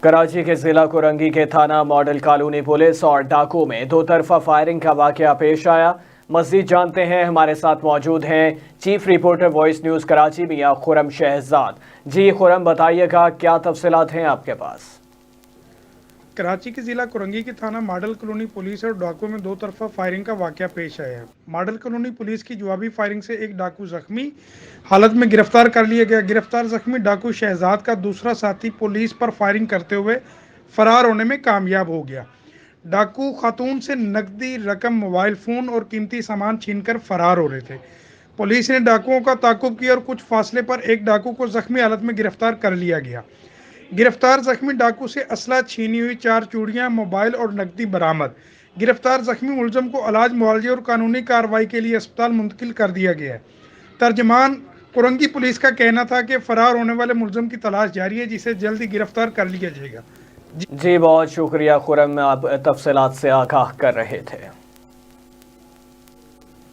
कराची के जिला कुरंगी के थाना मॉडल कॉलोनी पुलिस और डाकू में दो तरफा फायरिंग का वाकया पेश आया। मज़ीद जानते हैं, हमारे साथ मौजूद हैं chief reporter voice news Karachi मियां खुरम शहजाद। जी खुरम, बताइएगा क्या तफसीलात हैं आपके पास? कराची के जिला कुरंगी के थाना मॉडल कॉलोनी पुलिस और डाकू में दो तरफा फायरिंग का वाकया पेश आया है। मॉडल कॉलोनी पुलिस की जवाबी फायरिंग से एक डाकू जख्मी हालत में गिरफ्तार कर लिया गया। गिरफ्तार जख्मी डाकू शहजाद का दूसरा साथी पुलिस पर फायरिंग करते हुए फरार होने में कामयाब हो गया। डाकू खातून से नकदी रकम, मोबाइल फ़ोन और कीमती सामान छीनकर फरार हो रहे थे। पुलिस ने डाकुओं का ताकुब किया और कुछ फासले पर एक डाकू को जख्मी हालत में गिरफ्तार कर लिया गया। गिरफ्तार जख्मी डाकू से असला, छीनी हुई 4 चूड़ियां, मोबाइल और नकदी बरामद। गिरफ्तार जख्मी मुलजम को इलाज, मुआवजे और कानूनी कार्रवाई के लिए अस्पताल मुंतकिल कर दिया गया है। तर्जमान कुरंगी पुलिस का कहना था कि फरार होने वाले मुलजम की तलाश जारी है, जिसे जल्द ही गिरफ्तार कर लिया जाएगा। जी बहुत शुक्रिया खुरम, आप तफसीलात से आगाह कर रहे थे।